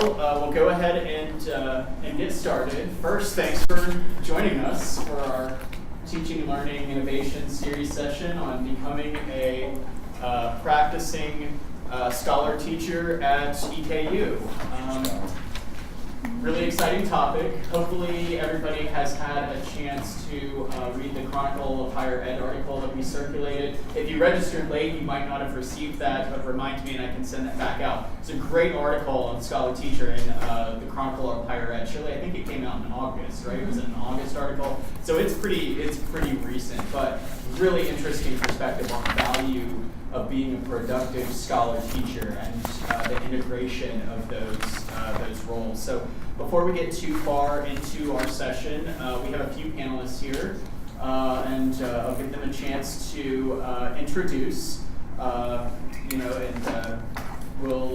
We'll go ahead and get started. First, thanks for joining us for our Teaching, Learning, Innovation series session on becoming a practicing scholar teacher at EKU. Really exciting topic. Hopefully everybody has had a chance to read the Chronicle of Higher Ed article that we circulated. If you registered late, you might not have received that, but remind me and I can send that back out. It's a great article on Scholar Teacher in the Chronicle of Higher Ed. Shirley, I think it came out in August, right? It was an August article. So it's pretty recent, but really interesting perspective on the value of being a productive scholar teacher and the integration of those roles. So before we get too far into our session, we have a few panelists here, and I'll give them a chance to introduce, and we'll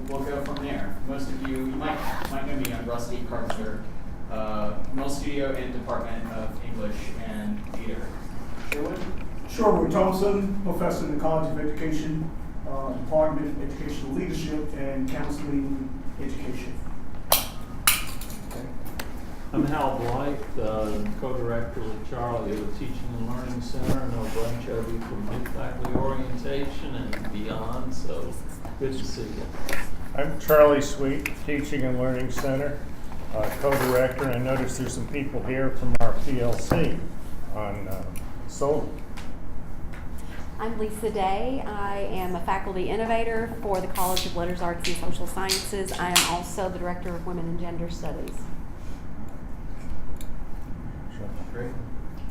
go from there. Most of you might know me. I'm Rusty Carpenter, Mill Studio and Department of English and Theater. Sherwood? Sherwood Thompson, professor in the College of Education, Department of Educational Leadership and Counseling Education. I'm Hal Blight, co-director with Charlie of the Teaching and Learning Center. I know a bunch of you from New Faculty Orientation and beyond, so good to see you. I'm Charlie Sweet, Teaching and Learning Center, co-director. I noticed there's some people here from our PLC on Solar. I'm Lisa Day. I am a faculty innovator for the College of Letters, Arts, and Social Sciences. I am also the director of Women and Gender Studies. Great.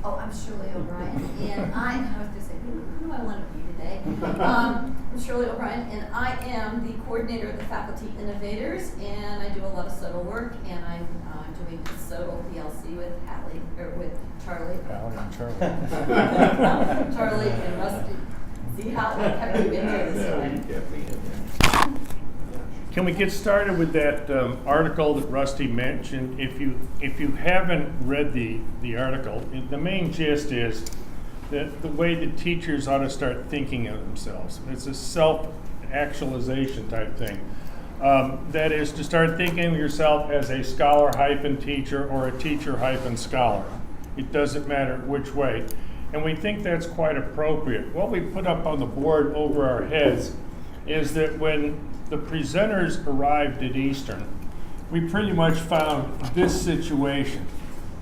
Oh, I'm Shirley O'Brien, and I was just saying, who do I want to be today? I'm Shirley O'Brien, and I am the coordinator of the Faculty Innovators, and I do a lot of SOTL work, and I'm doing SOTL PLC with Charlie. Charlie and Rusty. See how I kept you in there this time. Can we get started with that article that Rusty mentioned? If you haven't read the article, the main gist is that the way that teachers ought to start thinking of themselves. It's a self-actualization type thing. That is to start thinking of yourself as a scholar-teacher or a teacher-scholar. It doesn't matter which way. And we think that's quite appropriate. What we put up on the board over our heads is that when the presenters arrived at Eastern, we pretty much found this situation,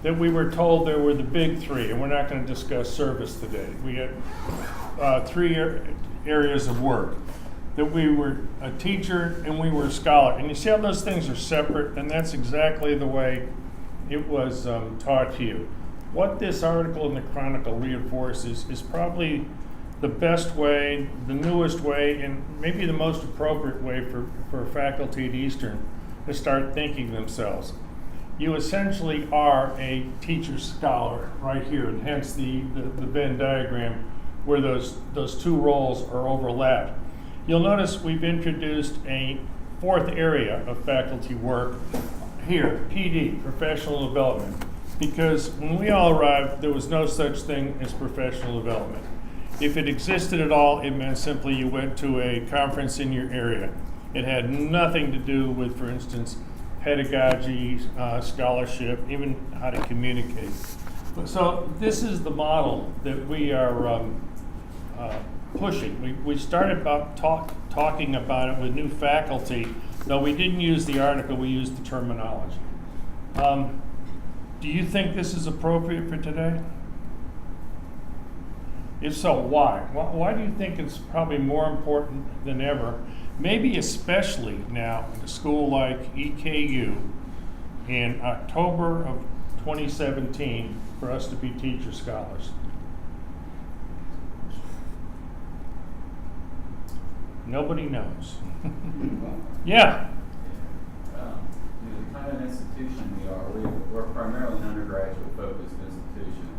that we were told there were the big three, and we're not going to discuss service today. We had three areas of work, that we were a teacher and we were a scholar. And you see how those things are separate, and that's exactly the way it was taught to you. What this article in the Chronicle reinforces is probably the best way, the newest way, and maybe the most appropriate way for faculty at Eastern to start thinking themselves. You essentially are a teacher-scholar right here, and hence the Venn diagram where those two roles are overlapped. You'll notice we've introduced a fourth area of faculty work here, PD, professional development, because when we all arrived, there was no such thing as professional development. If it existed at all, it meant simply you went to a conference in your area. It had nothing to do with, for instance, pedagogy, scholarship, even how to communicate. So this is the model that we are pushing. We started about talking about it with new faculty, though we didn't use the article, we used the terminology. Do you think this is appropriate for today? If so, why? Why do you think it's probably more important than ever, maybe especially now in a school like EKU in October of 2017 for us to be teacher scholars? Nobody knows. Yeah. The kind of institution we are, we're primarily an undergraduate focused institution.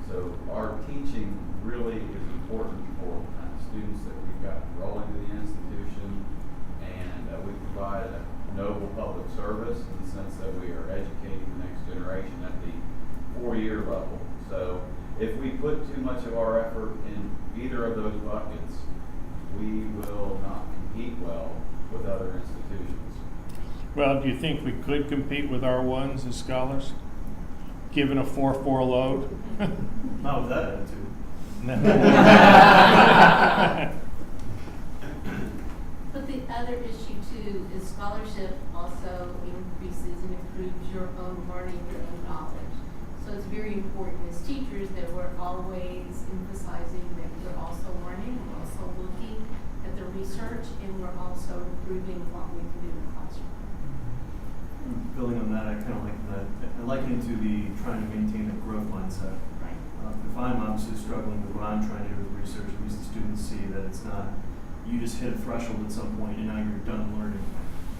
So our teaching really is important for the kind of students that we've got enrolled into the institution, and we provide a noble public service in the sense that we are educating the next generation at the 4-year level. So if we put too much of our effort in either of those buckets, we will not compete well with other institutions. Well, do you think we could compete with R1s as scholars, given a 4-4 load? Not with that attitude. But the other issue too is scholarship also increases and improves your own learning, your own knowledge. So it's very important as teachers that we're always emphasizing that we're also learning, we're also looking at the research, and we're also improving what we can do in the classroom. Building on that, I kind of like that. I liken it to the trying to maintain a growth mindset. Right. If I'm obviously struggling with what I'm trying to do with research, at least the students see that it's not, you just hit a threshold at some point and now you're done learning,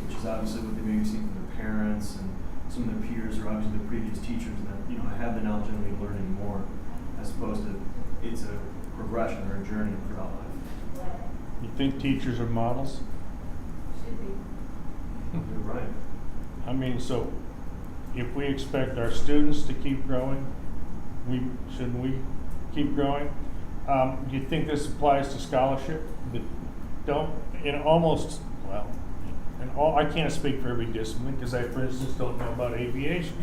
which is obviously what they maybe see from their parents and some of their peers or obviously the previous teachers that, I have the knowledge and I'm learning more, as opposed to it's a progression or a journey throughout life. You think teachers are models? Should be. You're right. I mean, so if we expect our students to keep growing, shouldn't we keep growing? Do you think this applies to scholarship? I can't speak for every discipline because I, for instance, don't know about aviation.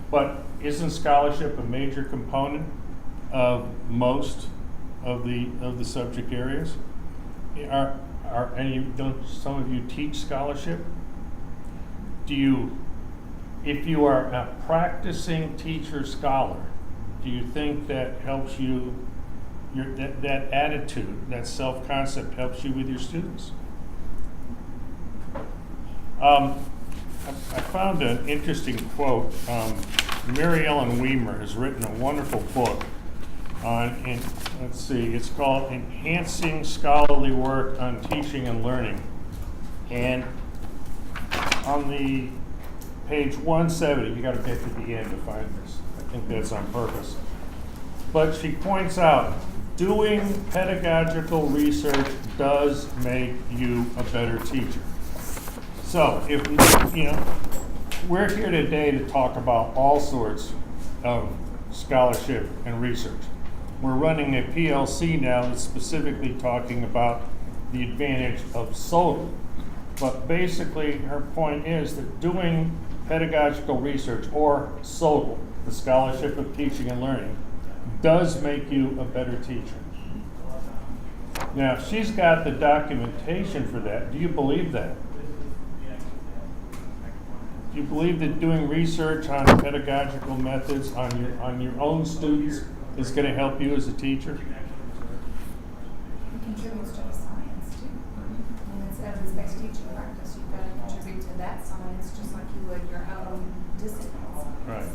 But isn't scholarship a major component of most of the subject areas? Don't some of you teach scholarship? If you are a practicing teacher scholar, do you think that helps you, that attitude, that self-concept helps you with your students? I found an interesting quote. Mary Ellen Weimer has written a wonderful book it's called Enhancing Scholarly Work on Teaching and Learning. And on the page 170, you got to get to the end to find this. I think that's on purpose. But she points out, doing pedagogical research does make you a better teacher. So if, we're here today to talk about all sorts of scholarship and research. We're running a PLC now that's specifically talking about the advantage of SODL. But basically, her point is that doing pedagogical research, or SODL, the Scholarship of Teaching and Learning, does make you a better teacher. Now, she's got the documentation for that. Do you believe that? Do you believe that doing research on pedagogical methods on your own students is going to help you as a teacher? It contributes to the science too. And it's evidence-based teaching practice. You've got to contribute to that science just like you would your own discipline. Right.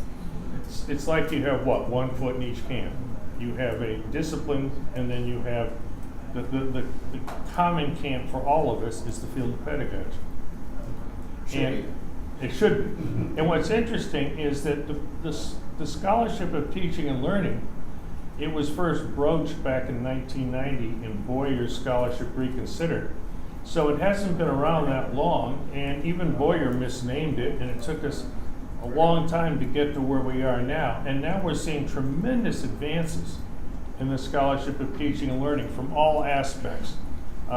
It's like you have one foot in each camp. You have a discipline, and then you have the common camp for all of us is the field of pedagogy. It should be. And what's interesting is that the Scholarship of Teaching and Learning, it was first broached back in 1990 in Boyer's Scholarship Reconsidered. So it hasn't been around that long, and even Boyer misnamed it, and it took us a long time to get to where we are now. And now we're seeing tremendous advances in the Scholarship of Teaching and Learning from all aspects.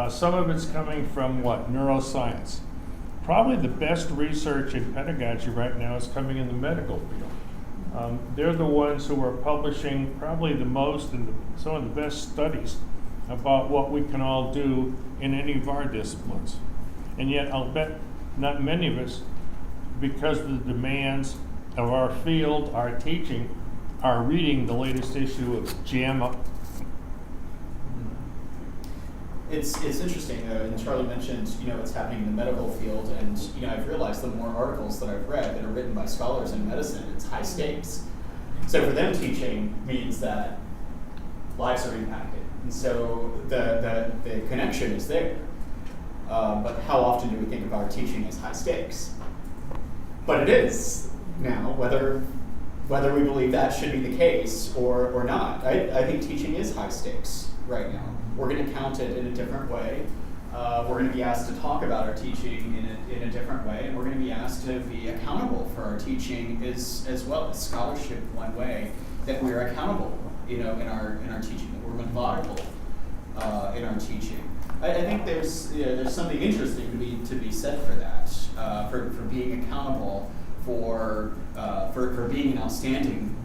Some of it's coming from neuroscience. Probably the best research in pedagogy right now is coming in the medical field. They're the ones who are publishing probably the most and some of the best studies about what we can all do in any of our disciplines. And yet I'll bet not many of us, because of the demands of our field, our teaching, are reading the latest issue of JAMA. It's interesting, and Charlie mentioned, what's happening in the medical field, and, I've realized the more articles that I've read that are written by scholars in medicine, it's high stakes. So for them, teaching means that lives are impacted. And so the connection is there. But how often do we think of our teaching as high stakes? But it is now, whether we believe that should be the case or not. I think teaching is high stakes right now. We're going to count it in a different way. We're going to be asked to talk about our teaching in a different way, and we're going to be asked to be accountable for our teaching as well as scholarship. One way that we are accountable, in our teaching, that we're methodical in our teaching. I think there's something interesting to be said for that. for being accountable for being an outstanding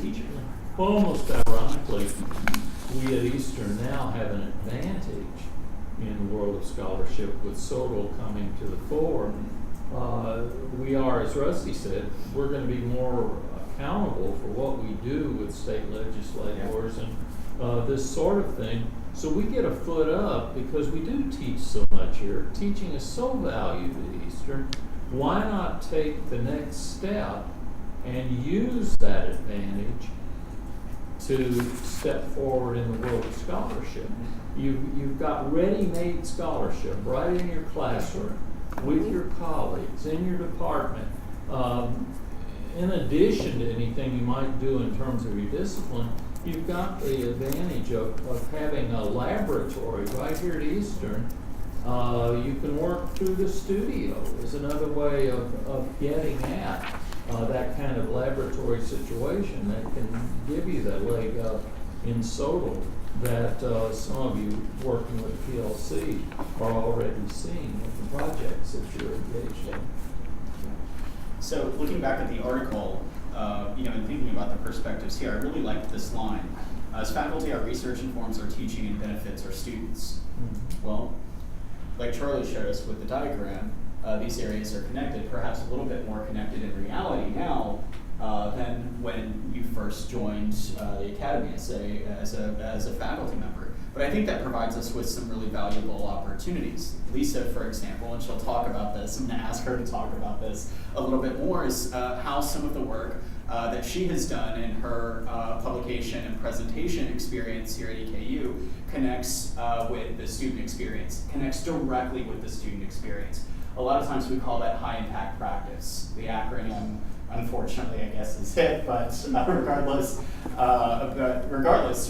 teacher. Well, almost ironically, we at Eastern now have an advantage in the world of scholarship with SOTL coming to the fore. We are, as Rusty said, we're going to be more accountable for what we do with state legislators and this sort of thing. So we get a foot up because we do teach so much here. Teaching is so valued at Eastern. Why not take the next step and use that advantage to step forward in the world of scholarship? You've got ready-made scholarship right in your classroom with your colleagues, in your department. In addition to anything you might do in terms of your discipline, you've got the advantage of having a laboratory right here at Eastern. You can work through the studio is another way of getting at that kind of laboratory situation that can give you that leg up in SOTL that some of you working with PLC are already seeing with the projects that you're engaged in. So looking back at the article, and thinking about the perspectives here, I really liked this line. As faculty, our research informs our teaching and benefits our students. Mm-hmm. Well, like Charlie showed us with the diagram, these areas are connected, perhaps a little bit more connected in reality now than when you first joined the academy as a faculty member. But I think that provides us with some really valuable opportunities. Lisa, for example, and she'll talk about this, I'm going to ask her to talk about this a little bit more, is how some of the work that she has done in her publication and presentation experience here at EKU connects with the student experience, connects directly with the student experience. A lot of times we call that high impact practice. The acronym, unfortunately, I guess is it, but regardless,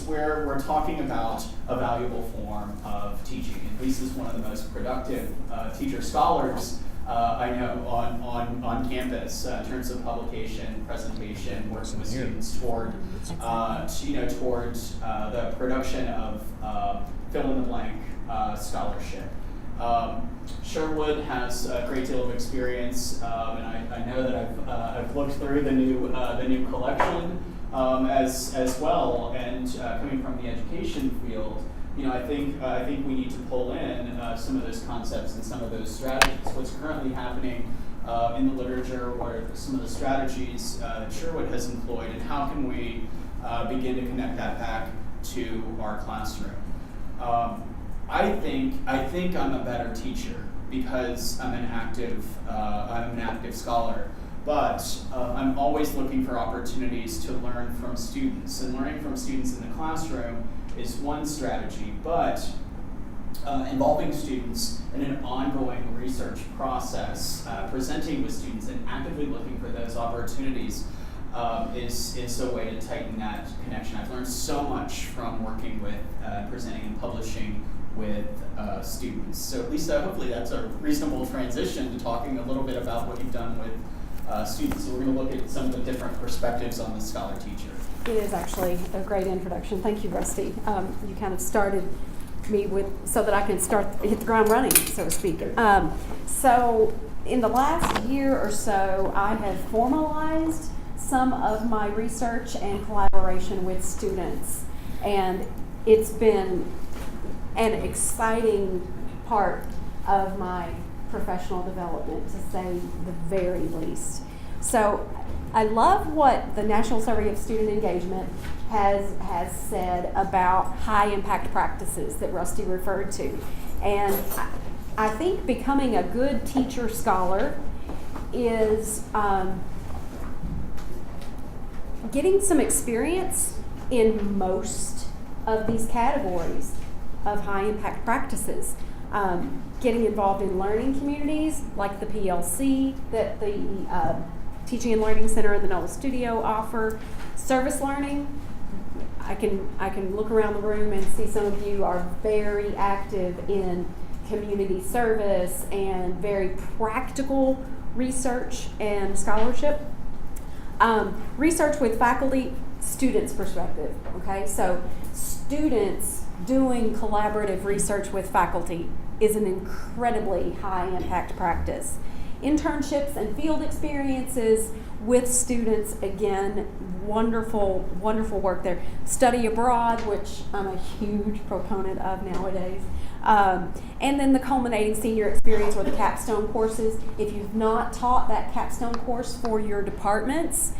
we're talking about a valuable form of teaching. And Lisa's one of the most productive teacher scholars I know on campus in terms of publication, presentation, working with students toward the production of fill in the blank scholarship. Sherwood has a great deal of experience, and I know that I've looked through the new collection as well. And coming from the education field, I think we need to pull in some of those concepts and some of those strategies. What's currently happening in the literature, what are some of the strategies that Sherwood has employed, and how can we begin to connect that back to our classroom? I think I'm a better teacher because I'm an active scholar, but I'm always looking for opportunities to learn from students, and learning from students in the classroom is one strategy, but involving students in an ongoing research process, presenting with students and actively looking for those opportunities is a way to tighten that connection. I've learned so much from working with, presenting and publishing with students. So Lisa, hopefully that's a reasonable transition to talking a little bit about what you've done with students. So we're going to look at some of the different perspectives on the scholar teacher. It is actually a great introduction. Thank you, Rusty. You kind of started me with so that I can hit the ground running, so to speak. So in the last year or so, I have formalized some of my research and collaboration with students, and it's been an exciting part of my professional development, to say the very least. So I love what the National Survey of Student Engagement has said about high impact practices that Rusty referred to. And I think becoming a good teacher scholar is getting some experience in most of these categories of high impact practices. Getting involved in learning communities like the PLC that the Teaching and Learning Center and the Noel Studio offer. Service learning, I can look around the room and see some of you are very active in community service and very practical research and scholarship. Research with faculty, students' perspective, okay? So students doing collaborative research with faculty, is an incredibly high impact practice. Internships and field experiences with students, again, wonderful, wonderful work there. Study abroad, which I'm a huge proponent of nowadays. And then the culminating senior experience or the capstone courses. If you've not taught that capstone course for your departments,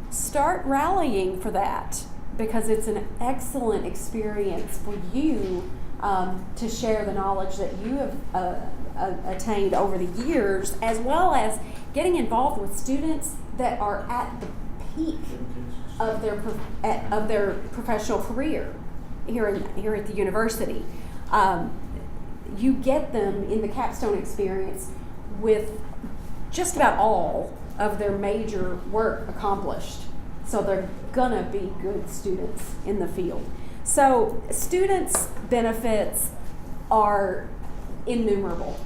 start rallying for that, because it's an excellent experience for you to share the knowledge that you have attained over the years, as well as getting involved with students that are at the peak of their professional career here at the university. You get them in the capstone experience with just about all of their major work accomplished. So they're gonna be good students in the field. So students' benefits are innumerable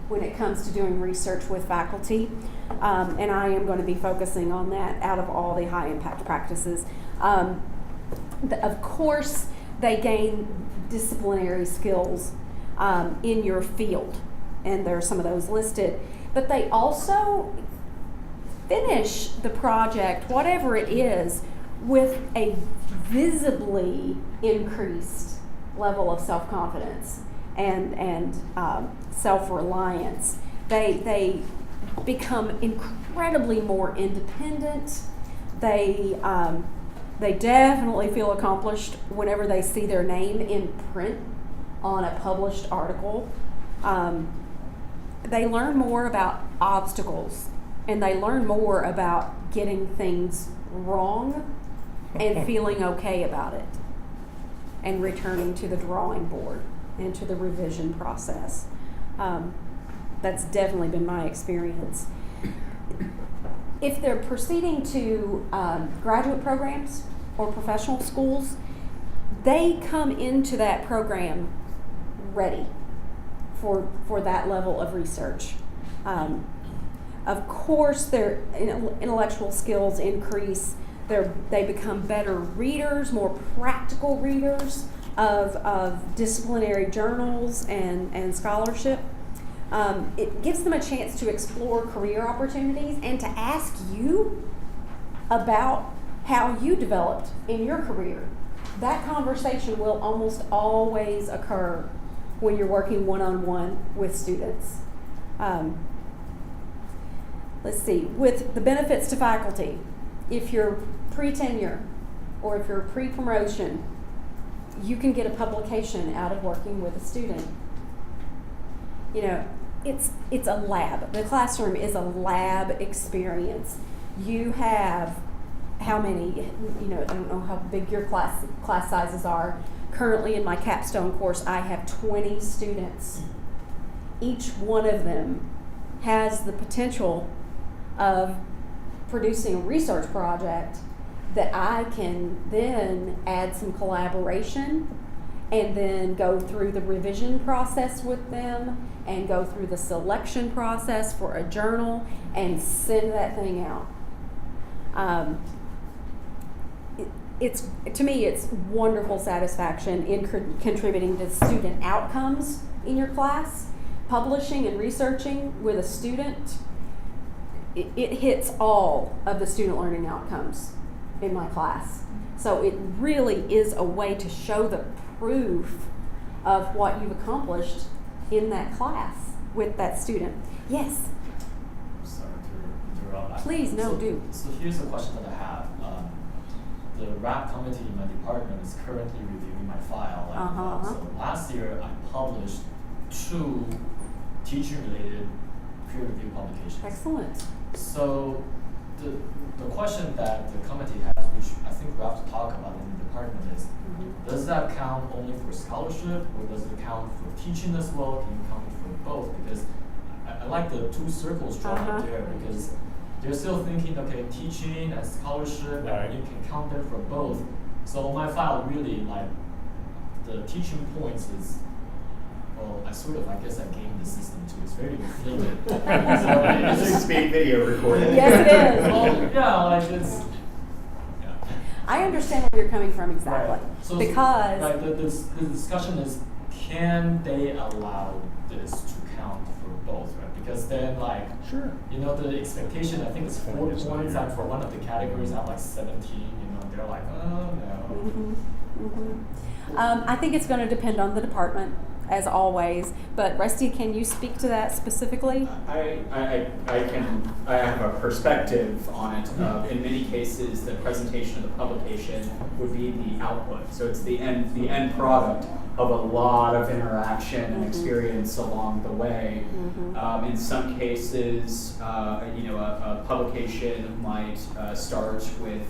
when it comes to doing research with faculty. And I am going to be focusing on that out of all the high impact practices. Of course, they gain disciplinary skills in your field, and there are some of those listed, but they also finish the project, whatever it is, with a visibly increased level of self-confidence and self-reliance. They become incredibly more independent. They definitely feel accomplished whenever they see their name in print on a published article. They learn more about obstacles, and they learn more about getting things wrong and feeling okay about it, and returning to the drawing board and to the revision process. That's definitely been my experience. If they're proceeding to graduate programs or professional schools, they come into that program ready for that level of research. Of course, their intellectual skills increase. They become better readers, more practical readers of disciplinary journals and scholarship. It gives them a chance to explore career opportunities and to ask you about how you developed in your career. That conversation will almost always occur when you're working one-on-one with students. Let's see, with the benefits to faculty, if you're pre-tenure or if you're pre-promotion, you can get a publication out of working with a student. You know, it's a lab. The classroom is a lab experience. You have how many, I don't know how big your class sizes are. Currently in my capstone course, I have 20 students. Each one of them has the potential of producing a research project that I can then add some collaboration and then go through the revision process with them and go through the selection process for a journal and send that thing out. To me, it's wonderful satisfaction in contributing to student outcomes in your class. Publishing and researching with a student, it hits all of the student learning outcomes in my class. So it really is a way to show the proof of what you've accomplished in that class with that student. Yes? Sorry to interrupt. Please, no, do. So here's a question that I have. The RAP committee in my department is currently reviewing my file. And, so last year I published 2 teaching-related peer-reviewed publications. Excellent. So the question that the committee has, which I think we have to talk about in the department, is does that count only for scholarship, or does it count for teaching as well? Can you count it for both? Because I like the 2 circles drawn up there, because they're still thinking, okay, teaching and scholarship, and you can count them for both. So on my file, really, like, the teaching points is, well, I guess I gamed the system too. It's very inflated. So it's speed video recording. Yes, it is. Well, yeah, like it's. I understand where you're coming from exactly. Right. So because like the discussion is can they allow this to count for both, right? Because then like, Sure. you know, the expectation, I think is 4 points, and for one of the categories, I have like 17, you know, they're like, oh no. I think it's going to depend on the department, as always. But Rusty, can you speak to that specifically? I have a perspective on it. In many cases, the presentation of the publication would be the output. So it's the end product of a lot of interaction and experience along the way. In some cases, a publication might start with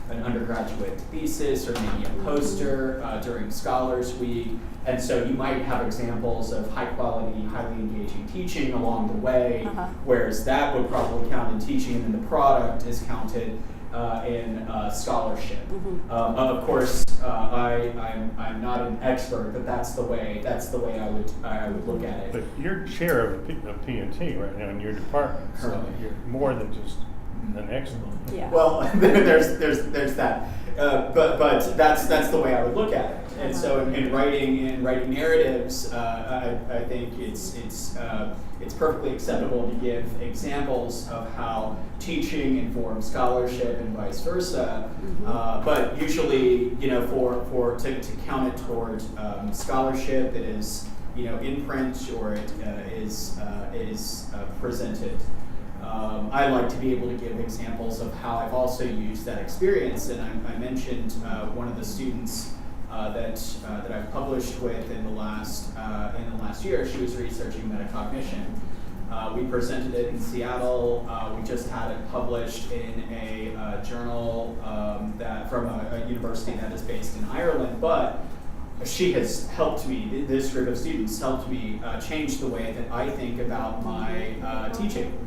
an undergraduate thesis or maybe a poster during Scholars Week. And so you might have examples of high quality, highly engaging teaching along the way, whereas that would probably count in teaching, and then the product is counted in scholarship. Of course, I'm not an expert, but that's the way I would look at it. But you're chair of P&T right now in your department, so you're more than just an expert. Yeah. Well, there's that, but that's the way I would look at it. And so in writing narratives, I think it's perfectly acceptable to give examples of how teaching informs scholarship and vice versa. But usually, to count it toward scholarship, it is in print or it is presented. I like to be able to give examples of how I've also used that experience, and I mentioned one of the students that I've published with in the last year. She was researching metacognition. We presented it in Seattle. We just had it published in a journal that from a university that is based in Ireland, but she has helped me, this group of students helped me change the way that I think about my teaching.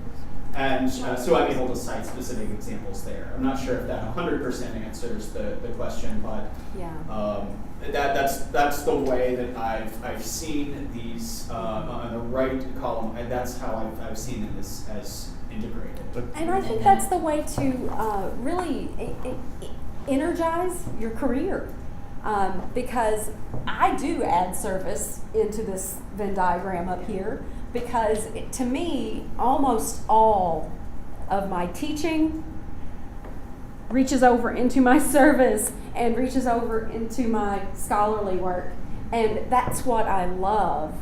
And so I'm able to cite specific examples there. I'm not sure if that 100% answers the question, but that's the way that I've seen these on the right column, and that's how I've seen them as integrated. And I think that's the way to really energize your career. Because I do add service into this Venn diagram up here, because to me, almost all of my teaching reaches over into my service and reaches over into my scholarly work. And that's what I love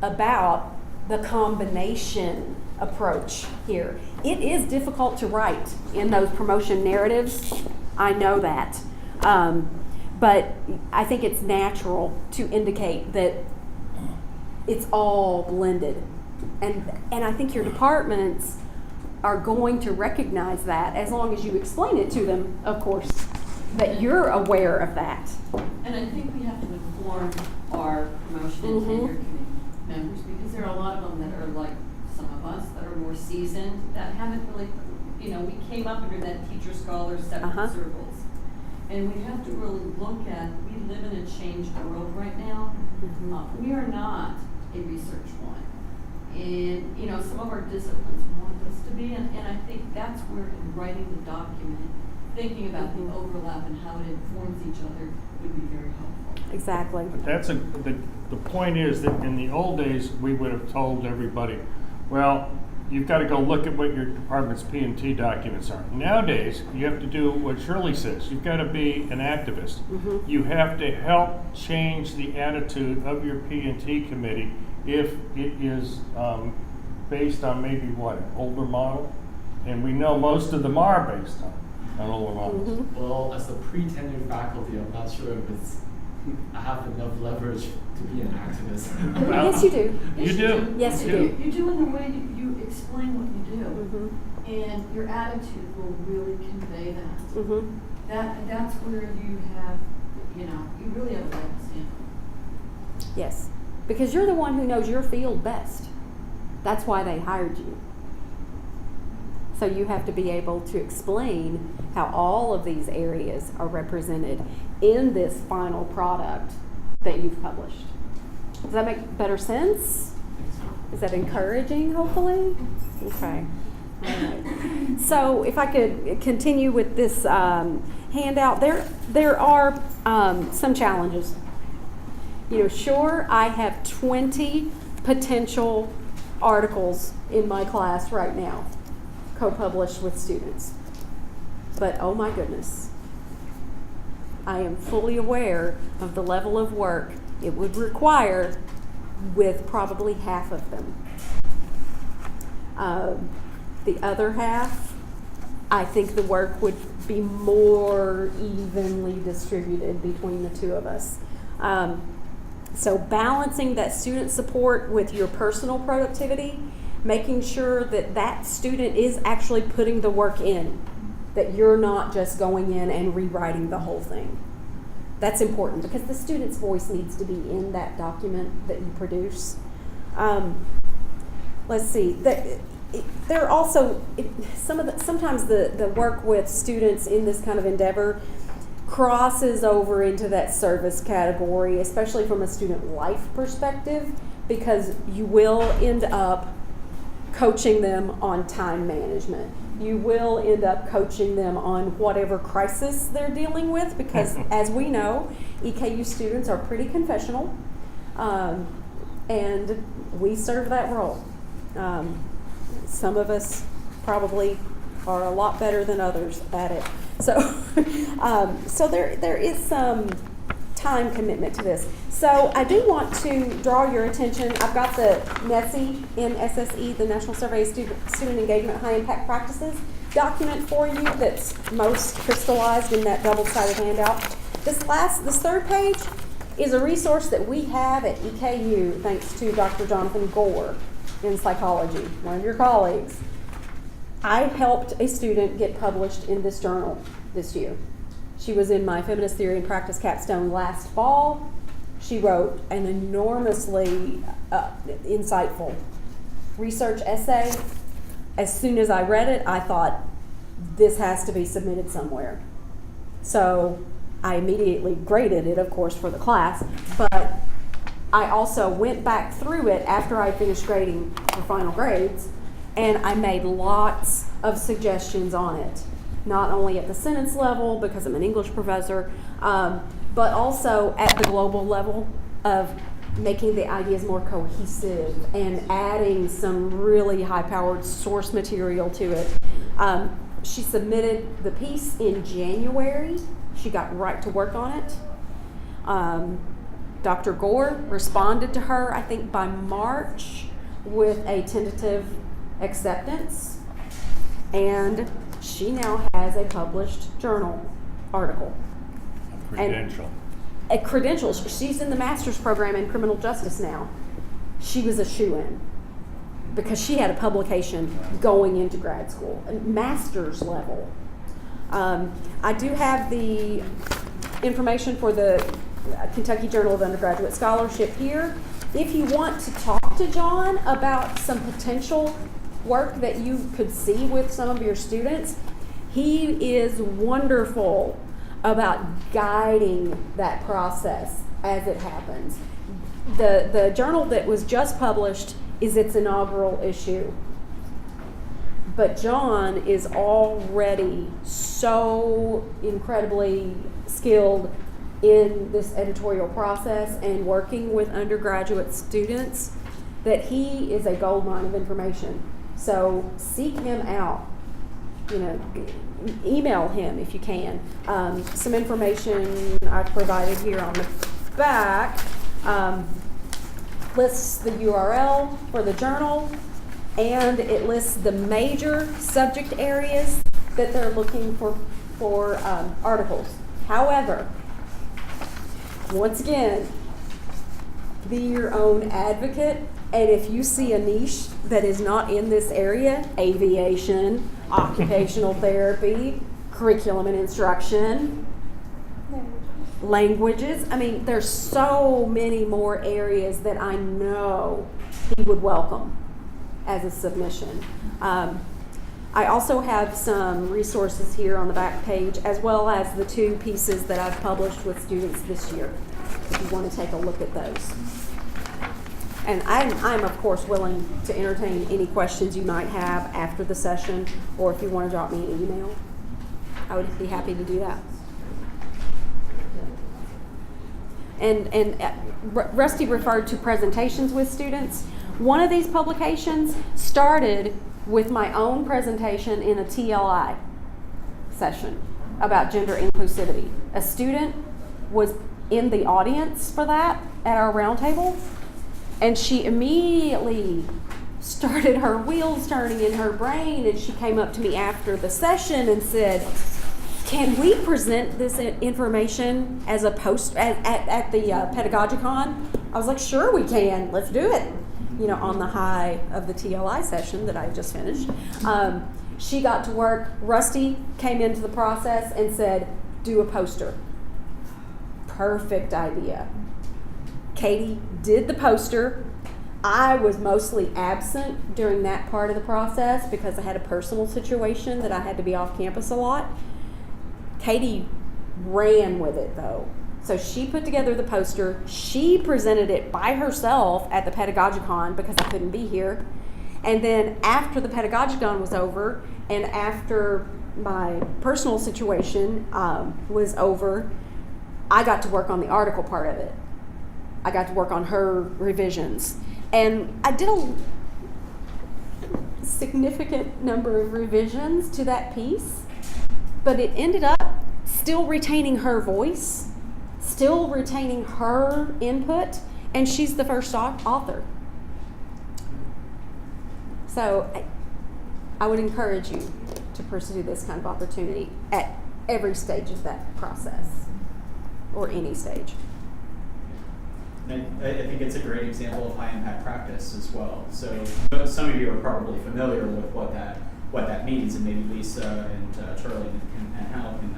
about the combination approach here. It is difficult to write in those promotion narratives. I know that. But I think it's natural to indicate that it's all blended. And I think your departments are going to recognize that, as long as you explain it to them, of course, that you're aware of that. And I think we have to inform our promotion and tenure committee members, because there are a lot of them that are like some of us that are more seasoned, that haven't really, we came up under that teacher scholar separate circles. And we have to really look at, we live in a changed world right now. We are not a research one. And, some of our disciplines want us to be, and I think that's where in writing the document, thinking about the overlap and how it informs each other would be very helpful. Exactly. But the point is that in the old days, we would have told everybody, well, you've got to go look at what your department's P&T documents are. Nowadays, you have to do what Shirley says. You've got to be an activist. You have to help change the attitude of your P&T committee if it is based on maybe an older model. And we know most of them are based on older models. Well, as a pre-tenured faculty, I'm not sure if I have enough leverage to be an activist. Yes, you do. You do. Yes, you do. You do in the way you explain what you do, and your attitude will really convey that. That's where you have, you really have a leg to stand on. Yes, because you're the one who knows your field best. That's why they hired you. So you have to be able to explain how all of these areas are represented in this final product that you've published. Does that make better sense? Is that encouraging, hopefully? Okay. All right. So if I could continue with this handout, there are some challenges. You know, sure, I have 20 potential articles in my class right now, co-published with students. But oh my goodness, I am fully aware of the level of work it would require with probably half of them. The other half, I think the work would be more evenly distributed between the two of us. So balancing that student support with your personal productivity, making sure that that student is actually putting the work in, that you're not just going in and rewriting the whole thing. That's important because the student's voice needs to be in that document that you produce. Let's see. There are also sometimes the work with students in this kind of endeavor crosses over into that service category, especially from a student life perspective, because you will end up coaching them on time management. You will end up coaching them on whatever crisis they're dealing with, because as we know, EKU students are pretty confessional, and we serve that role. Some of us probably are a lot better than others at it. So, so there is some time commitment to this. So I do want to draw your attention. I've got the NSSE, NSSE, the National Survey of Student Engagement High Impact Practices document for you that's most crystallized in that double-sided handout. This third page is a resource that we have at EKU thanks to Dr. Jonathan Gore in psychology, one of your colleagues. I helped a student get published in this journal this year. She was in my Feminist Theory and Practice capstone last fall. She wrote an enormously insightful research essay. As soon as I read it, I thought, this has to be submitted somewhere. So I immediately graded it, of course, for the class, but I also went back through it after I finished grading for final grades, and I made lots of suggestions on it, not only at the sentence level, because I'm an English professor, but also at the global level of making the ideas more cohesive and adding some really high-powered source material to it. She submitted the piece in January. She got right to work on it. Dr. Gore responded to her, I think, by March with a tentative acceptance, and she now has a published journal article. A credential. A credential. She's in the master's program in criminal justice now. She was a shoo-in because she had a publication going into grad school, a master's level. I do have the information for the Kentucky Journal of Undergraduate Scholarship here. If you want to talk to John about some potential work that you could see with some of your students, he is wonderful about guiding that process as it happens. The journal that was just published is its inaugural issue. But John is already so incredibly skilled in this editorial process and working with undergraduate students that he is a goldmine of information. So seek him out. You know, email him if you can. Some information I've provided here on the back lists the URL for the journal, and it lists the major subject areas that they're looking for articles. However, once again, be your own advocate, and if you see a niche that is not in this area, aviation, occupational therapy, curriculum and instruction, languages, I mean, there's so many more areas that I know he would welcome as a submission. I also have some resources here on the back page, as well as the 2 pieces that I've published with students this year, if you want to take a look at those. And I'm of course willing to entertain any questions you might have after the session, or if you want to drop me an email, I would be happy to do that. Rusty referred to presentations with students. One of these publications started with my own presentation in a TLI session about gender inclusivity. A student was in the audience for that at our roundtable, and she immediately started her wheels turning in her brain, and she came up to me after the session and said, "Can we present this information as a post at the Pedagogicon?" I was like, "Sure we can, let's do it." You know, on the high of the TLI session that I just finished. She got to work. Rusty came into the process and said, "Do a poster." Perfect idea. Katie did the poster. I was mostly absent during that part of the process because I had a personal situation that I had to be off campus a lot. Katie ran with it though. So she put together the poster. She presented it by herself at the Pedagogicon because I couldn't be here. And then after the Pedagogicon was over and after my personal situation was over, I got to work on the article part of it. I got to work on her revisions. And I did a significant number of revisions to that piece, but it ended up still retaining her voice, still retaining her input, and she's the first author. So I would encourage you to pursue this kind of opportunity at every stage of that process, or any stage. And I think it's a great example of high impact practice as well. So some of you are probably familiar with what that means, and maybe Lisa and Charlie and Hal can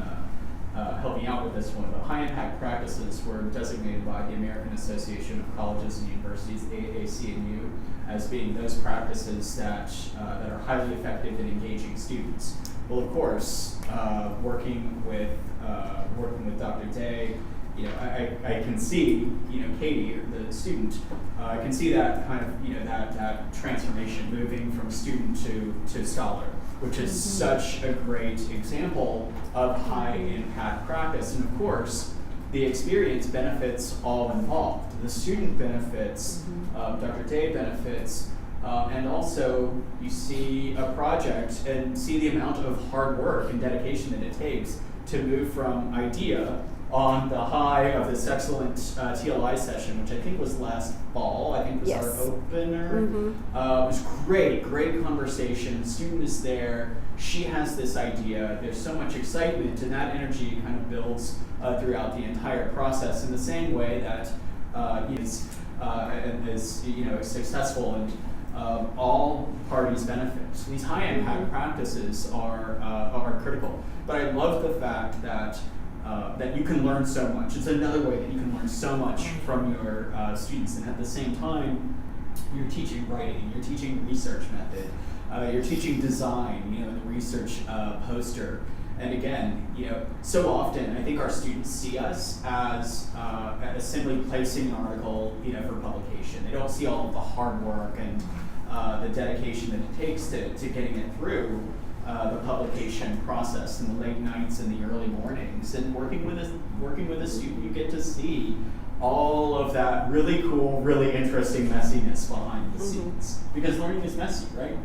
help me out with this one. But high impact practices were designated by the American Association of Colleges and Universities, AAC&U, as being those practices that are highly effective in engaging students. Well, of course, working with Dr. Day, you know, I can see, you know, Katie, the student, I can see that kind of, you know, that transformation moving from student to scholar, which is such a great example of high impact practice. And of course, the experience benefits all involved. The student benefits, Dr. Day benefits, and also you see a project and see the amount of hard work and dedication that it takes to move from idea on the high of this excellent TLI session, which I think was last fall. I think was our opener. It was great conversation. The student is there. She has this idea. There's so much excitement, and that energy kind of builds throughout the entire process in the same way that is you know, successful, and all parties benefit. So these high impact practices are critical. But I love the fact that that you can learn so much. It's another way that you can learn so much from your students, and at the same time, you're teaching writing, you're teaching research method, you're teaching design, you know, the research poster. And again, you know, so often I think our students see us as simply placing an article, you know, for publication. They don't see all of the hard work and the dedication that it takes to getting it through the publication process, in the late nights and the early mornings. And working with a student, you get to see all of that really cool, really interesting messiness behind the scenes. Because learning is messy, right?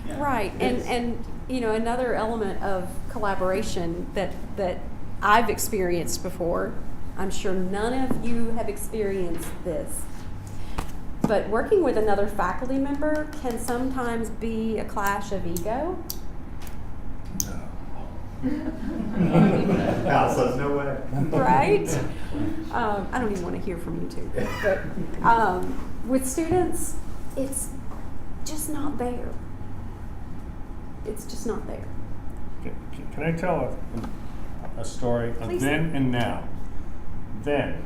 Yeah, right. And you know, another element of collaboration that I've experienced before, I'm sure none of you have experienced this, but working with another faculty member can sometimes be a clash of ego. Al says no way. Right? I don't even want to hear from you two. But with students, it's just not there. It's just not there. Can I tell a story of Please. then and now? Then,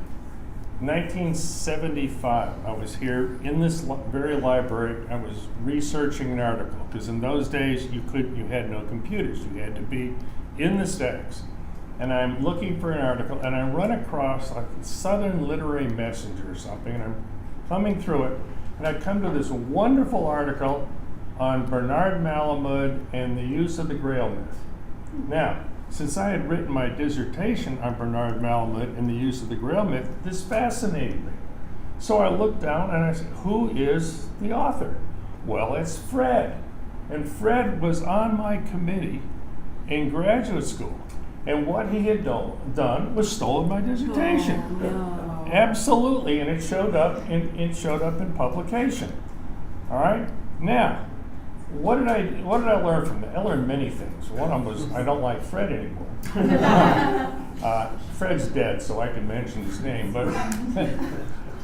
1975, I was here in this very library. I was researching an article, because in those days you had no computers. You had to be in the stacks. And I'm looking for an article, and I run across like Southern Literary Messenger or something, and I'm thumbing through it, and I come to this wonderful article on Bernard Malamud and the use of the Grail myth. Now, since I had written my dissertation on Bernard Malamud and the use of the Grail myth, this fascinated me. So I looked down and I said, who is the author? Well, it's Fred. And Fred was on my committee in graduate school. And what he had done was stolen my dissertation. Oh, no. Absolutely, and it showed up in publication. All right? Now, what did I learn from that? I learned many things. One of them was I don't like Fred anymore. Fred's dead, so I can mention his name. But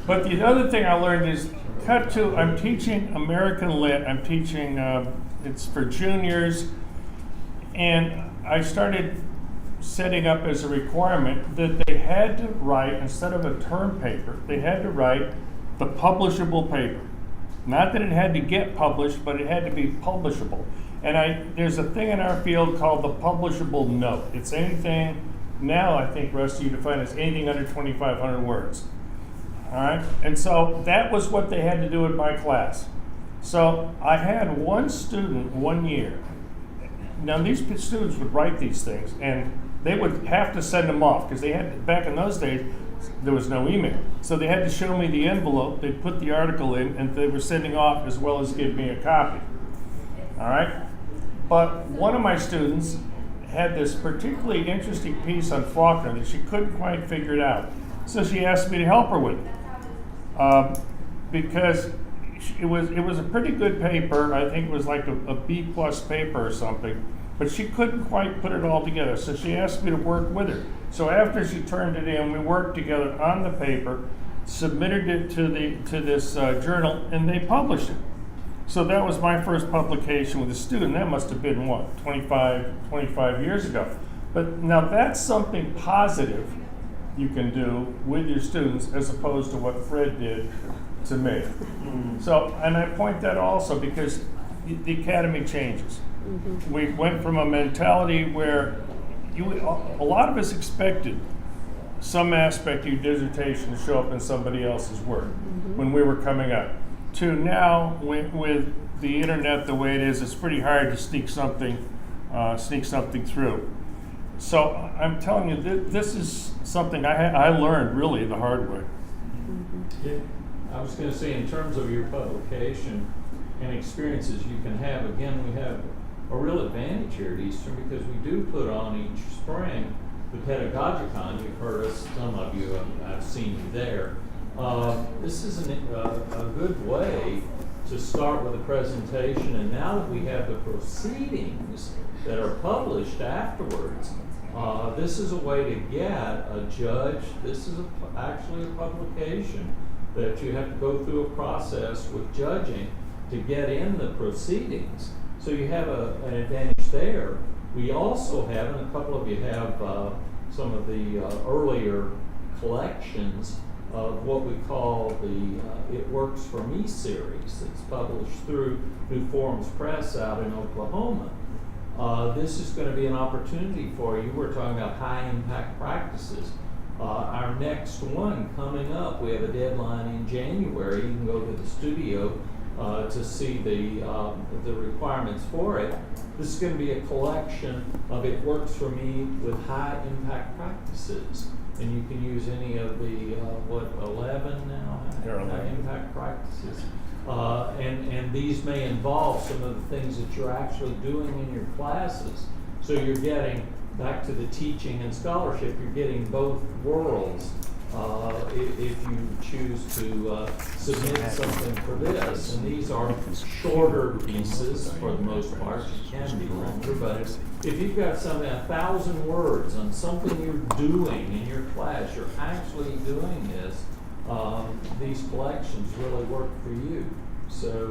but the other thing I learned is I'm teaching American Lit. I'm teaching it's for juniors, and I started setting up as a requirement that they had to write, instead of a term paper, they had to write the publishable paper. Not that it had to get published, but it had to be publishable. And there's a thing in our field called the publishable note. It's anything, now I think, Rusty, you define it as anything under 2,500 words. All right? And so that was what they had to do in my class. So I had one student one year. Now these students would write these things, and they would have to send them off, because they had, back in those days, there was no email. So they had to show me the envelope, they'd put the article in, and they were sending off as well as give me a copy. All right? But one of my students had this particularly interesting piece on Faulkner that she couldn't quite figure it out. So she asked me to help her with it. Because it was a pretty good paper. I think it was like a B+ paper or something. But she couldn't quite put it all together, so she asked me to work with her. So after she turned it in, we worked together on the paper, submitted it to this journal, and they published it. So that was my first publication with a student. That must have been, what, 25 years ago. But now that's something positive you can do with your students as opposed to what Fred did to me. So, and I point that also because the academy changes. Mm-hmm. We went from a mentality where a lot of us expected some aspect of your dissertation to show up in somebody else's work when we were coming up, to now with the internet the way it is, it's pretty hard to sneak something through. So I'm telling you, this is something I learned really the hard way. Yeah. I was going to say, in terms of your publication and experiences you can have, again, we have a real advantage here at Eastern because we do put on each spring the Pedagogicon. You've heard us, some of you, I've seen you there. This is a good way to start with a presentation, and now that we have the proceedings that are published afterwards, this is a way to get a judge. This is actually a publication that you have to go through a process with judging to get in the proceedings. So you have an advantage there. We also have, and a couple of you have some of the earlier collections of what we call the It Works For Me series that's published through New Forums Press out in Oklahoma. This is going to be an opportunity for you. We're talking about high impact practices. Our next one coming up, we have a deadline in January. You can go to the studio to see the requirements for it. This is going to be a collection of It Works For Me with high impact practices. And you can use any of the, 11 now? High impact practices. And these may involve some of the things that you're actually doing in your classes. So you're getting, back to the teaching and scholarship, you're getting both worlds. If you choose to submit something for this, and these are shorter pieces for the most part, it can be longer, but if you've got something 1,000 words on something you're doing in your class, you're actually doing this, these collections really work for you. So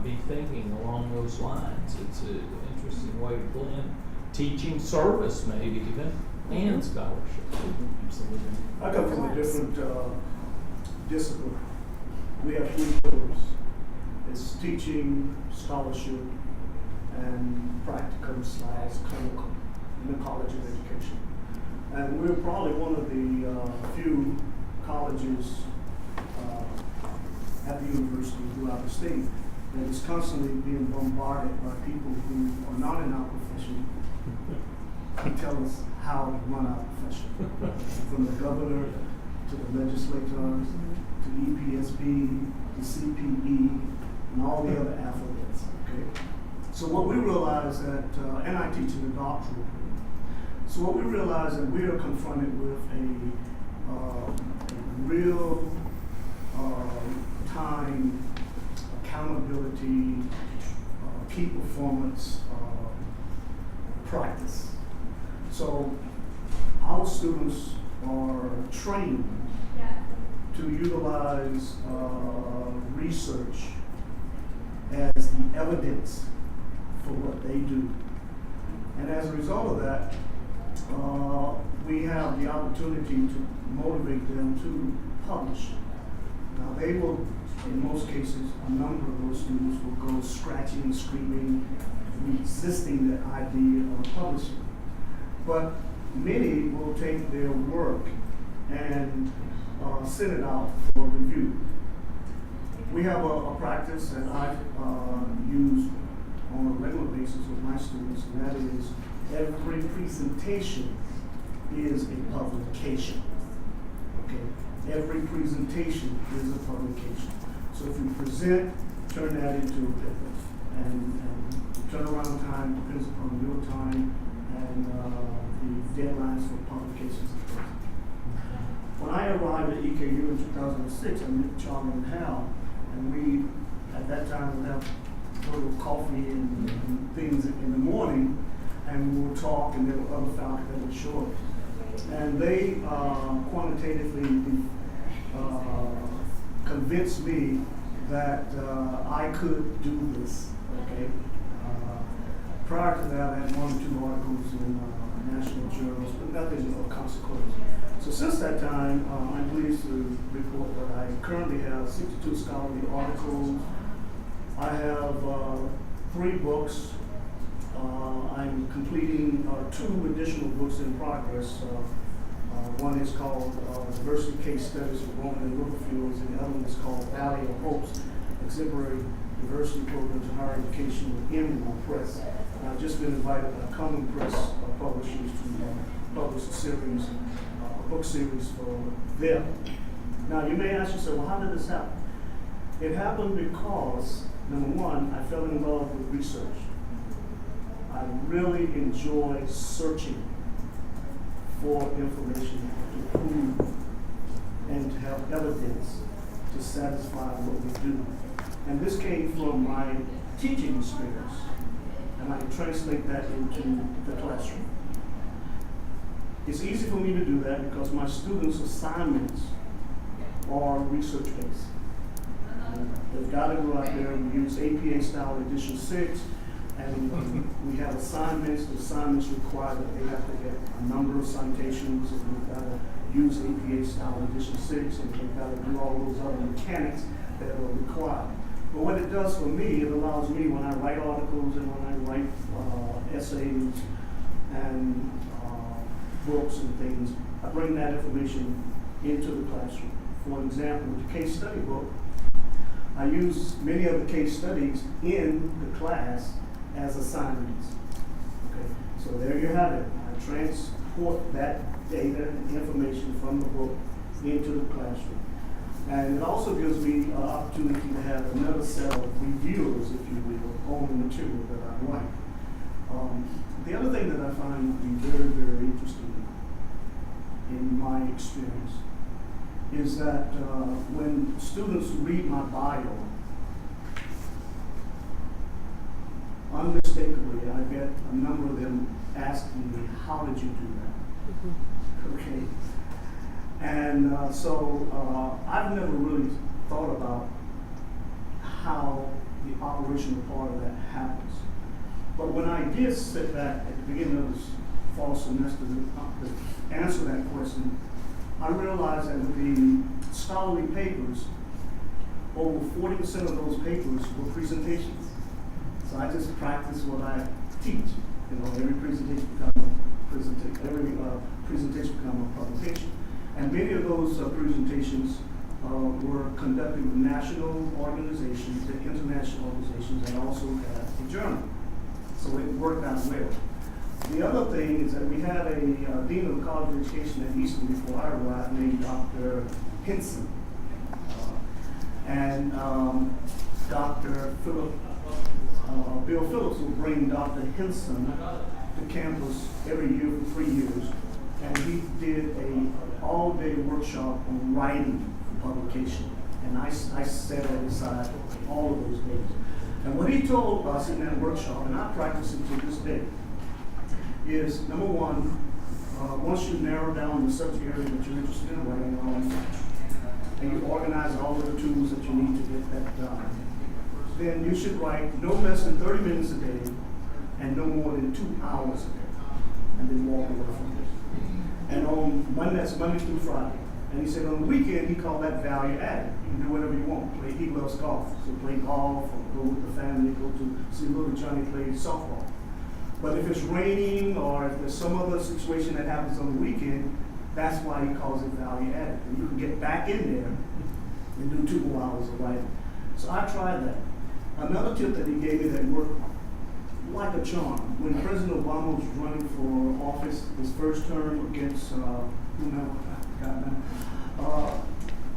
be thinking along those lines. It's an interesting way to blend teaching, service maybe even, and scholarship. Absolutely. I come from a different discipline. We have 3 pillars. It's teaching, scholarship, and practicum/clinical in the College of Education. And we're probably one of the few colleges at the university throughout the state that is constantly being bombarded by people who are not in our profession tell us how to run our profession. From the governor to the legislators, to EPSB, the CPE, and all the other alphabets, okay? So what we realize that, and I teach in the doctoral, so what we realize that we are confronted with a real time accountability, key performance practice. So our students are trained to utilize research as the evidence for what they do. And as a result of that, we have the opportunity to motivate them to publish. Now they will, in most cases, a number of those students will go scratching and screaming, resisting the idea of publishing. But many will take their work and send it out for review. We have a practice that I've used on a regular basis with my students, and that is every presentation is a publication. Okay? Every presentation is a publication. So if you present, turn that into a paper. And turnaround time depends upon your time and the deadlines for publications. When I arrived at EKU in 2006, I met Charlie and Hal, and we, at that time, would have a little coffee and things in the morning, and we would talk, and there were other faculty that would show up. And they quantitatively convinced me that I could do this, okay? Prior to that, I had 1 or 2 articles in national journals, but nothing of consequence. So since that time, I'm pleased to report that I currently have 62 scholarly articles. I have 3 books. I'm completing 2 additional books in progress. One is called Diversity Case Studies for Roman and Riverfields, and the other one is called Valley of Hopes, Exemplary Diversity Programs in Higher Education with Emerald Press. I've just been invited by Common Press publishers to publish a series, a book series for them. Now you may ask yourself, well, how did this happen? It happened because, number one, I fell in love with research. I really enjoy searching for information to prove and to have evidence to satisfy what we do. And this came from my teaching experience, and I can translate that into the classroom. It's easy for me to do that because my students' assignments are research-based. They've got to go out there and use APA style edition 6, and we have assignments. The assignments require that they have to get a number of citations, and we've got to use APA style edition 6, and we've got to do all those other mechanics that are required. But what it does for me, it allows me, when I write articles and when I write essays and books and things, I bring that information into the classroom. For example, the case study book, I use many of the case studies in the class as assignments. Okay, so there you have it. I transport that data and information from the book into the classroom. And it also gives me an opportunity to have another set of reviewers, if you will, on the material that I write. The other thing that I find to be very, very interesting in my experience is that when students read my bio, unmistakably, I get a number of them asking me, how did you do that? Okay. And so I've never really thought about how the operational part of that happens. But when I did sit back at the beginning of this fall semester to answer that question, I realized that with the scholarly papers, over 40% of those papers were presentations. So I just practice what I teach. You know, every presentation becomes a presentation becomes a publication. And many of those presentations were conducted with national organizations and international organizations, and also had a journal. So it worked out well. The other thing is that we had a dean of college education at Eastern before I arrived named Dr. Henson. And Dr. Philip, Bill Phillips will bring Dr. Henson to campus every year for 3 years. And he did an all-day workshop on writing for publication. And I set that aside all of those days. And what he told us in that workshop, and I practice it to this day, is number one, once you narrow down the subject area that you're interested in writing on, and you organize all of the tools that you need to get that done, then you should write no less than 30 minutes a day and no more than 2 hours a day, and then walk away from it. And on Monday, that's Monday through Friday. And he said on the weekend, he called that value added. You can do whatever you want. He loves golf, so play golf or go with the family, go to see little Johnny play softball. But if it's raining or if there's some other situation that happens on the weekend, that's why he calls it value added. And you can get back in there and do 2 more hours of writing. So I tried that. Another tip that he gave me that worked like a charm, when President Obama was running for office, his first term against,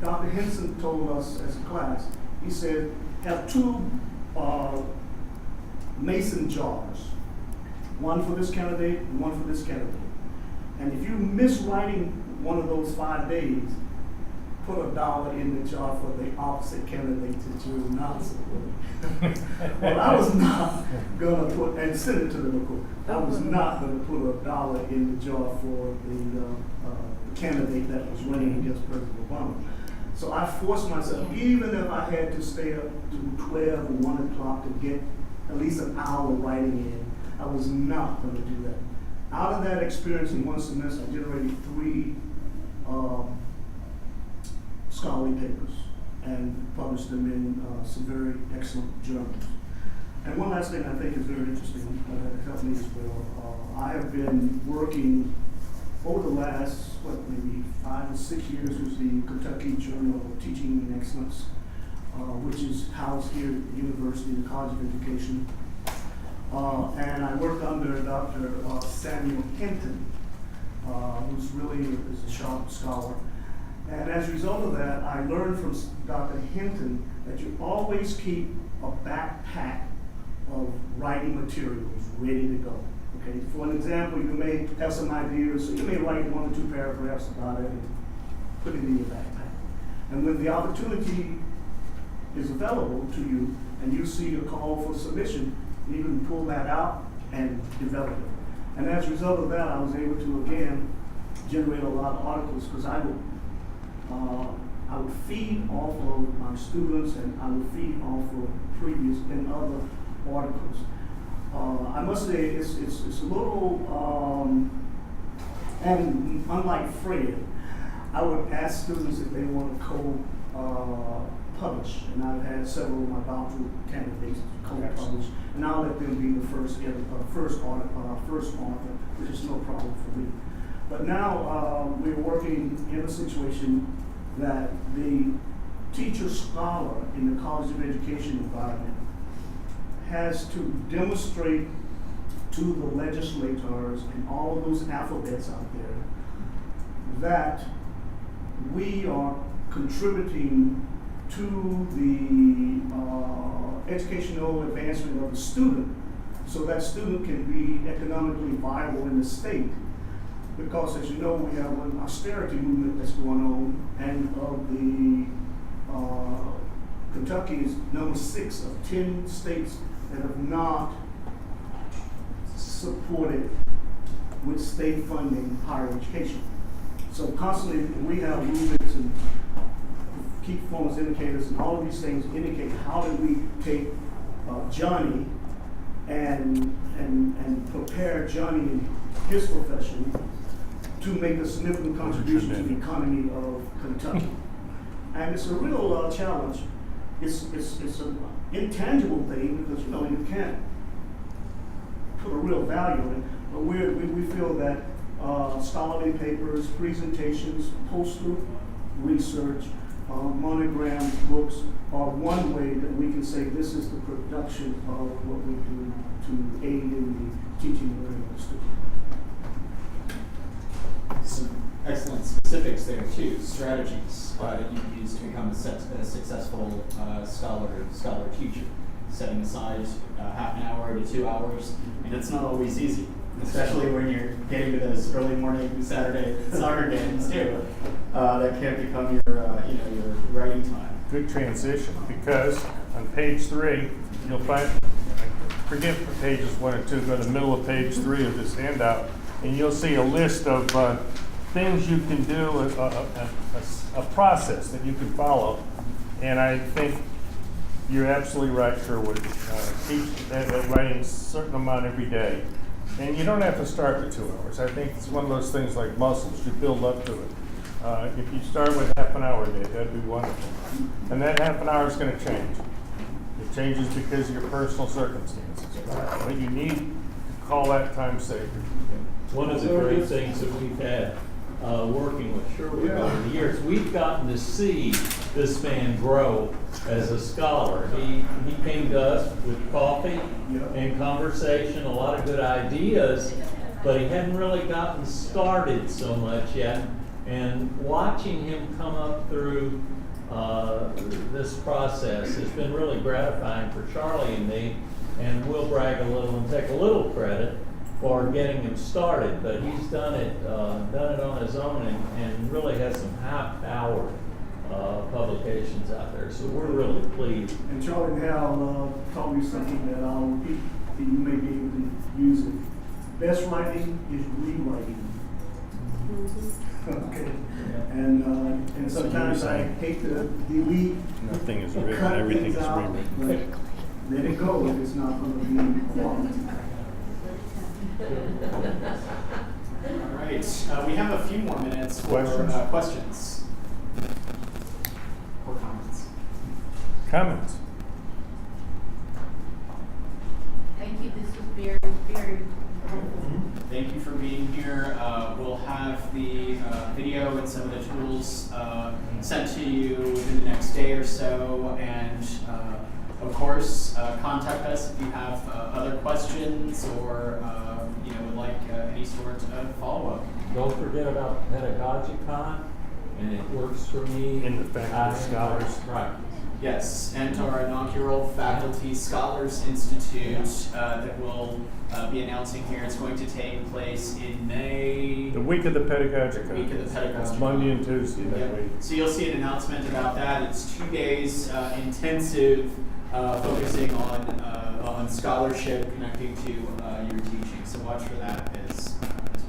Dr. Henson told us as a class, he said, have 2 mason jars, one for this candidate and one for this candidate. And if you miss writing one of those 5 days, put $1 in the jar for the opposite candidate that you're not supporting. Well, I was not gonna put, and send it to them, of course. I was not gonna put $1 in the jar for the candidate that was running against President Obama. So I forced myself, even if I had to stay up to 12 or 1 o'clock to get at least an hour writing in, I was not gonna do that. Out of that experience in 1 semester, I generated 3 scholarly papers and published them in some very excellent journals. And one last thing I think is very interesting that helped me as well. I have been working over the last, maybe 5 or 6 years with the Kentucky Journal of Teaching and Excellence, which is housed here at the University, the College of Education. And I work under Dr. Samuel Hinton, who's really is a sharp scholar. And as a result of that, I learned from Dr. Hinton that you always keep a backpack of writing materials ready to go. Okay, for an example, you may have some ideas, so you may write 1 or 2 paragraphs about it and put it in your backpack. And when the opportunity is available to you and you see a call for submission, you can pull that out and develop it. And as a result of that, I was able to, again, generate a lot of articles because I would feed off of my students and I would feed off of previous and other articles. I must say it's a little, and unlike Fred, I would ask students if they want to co-publish, and I've had several of my doctoral candidates co-publish, and I'll let them be the first author, which is no problem for me. But now we're working in a situation that the teacher scholar in the College of Education environment has to demonstrate to the legislators and all of those alphabets out there that we are contributing to the educational advancement of the student so that student can be economically viable in the state. Because as you know, we have an austerity movement that's going on, and of the Kentucky is number 6 of 10 states that have not supported with state funding higher education. So constantly we have movements and key performance indicators and all of these things indicate how do we take Johnny and prepare Johnny in his profession to make a significant contribution to the economy of Kentucky. And it's a real challenge. It's an intangible thing because you can't put a real value in it. But we feel that scholarly papers, presentations, poster research, monogram books are one way that we can say this is the production of what we do to aid in the teaching and learning of the student. Some excellent specifics there too, strategies that you can use to become a successful scholar teacher. Setting aside half an hour to 2 hours, and it's not always easy, especially when you're getting to those early morning Saturday soccer games too. That can become your writing time. Good transition, because on page 3, you'll find, forget pages 1 and 2, go to the middle of page 3 of this handout, and you'll see a list of things you can do, a process that you can follow. And I think you're absolutely right, Sherwood. Teach writing a certain amount every day. And you don't have to start with 2 hours. I think it's one of those things like muscles, you build up to it. If you start with half an hour a day, that'd be wonderful. And that half an hour is going to change. It changes because of your personal circumstances. But you need to call that time sacred. One of the great things that we've had working with Sherwood over the years, we've gotten to see this man grow as a scholar. He came to us with coffee and conversation, a lot of good ideas, but he hadn't really gotten started so much yet. And watching him come up through this process has been really gratifying for Charlie and me, and we'll brag a little and take a little credit for getting him started, but he's done it on his own and really has some high-powered publications out there. So we're really pleased. And Charlie and Hal taught me something that I'll repeat, that you may be able to use it. Best writing is rewriting. Okay. And sometimes I hate to delete. Nothing is or written, cut everything things is out, rewritten. but let it go if it's not going to be quality. All right, we have a few more minutes for questions or comments. Comments? Thank you, this was very, very helpful. Thank you for being here. We'll have the video and some of the tools sent to you within the next day or so, and of course, contact us if you have other questions or would like any sort of follow-up. Don't forget about Pedagogicon, and it works for me. In the Faculty Scholars. Right. Yes, and our inaugural Faculty Scholars Institute that we'll be announcing here. It's going to take place in May. The week of the Pedagogicon. Week of the Pedagogicon. It's Monday and Tuesday that week. So you'll see an announcement about that. It's 2 days intensive, focusing on scholarship, connecting to your teaching. So watch for that as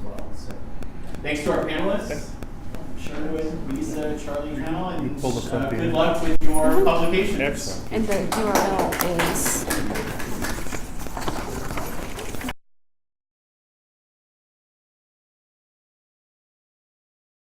well. So thanks to our panelists. Sherwood, Lisa, Charlie, and Hal, and You pulled us up good here. luck with your publications. Excellent. And the URL is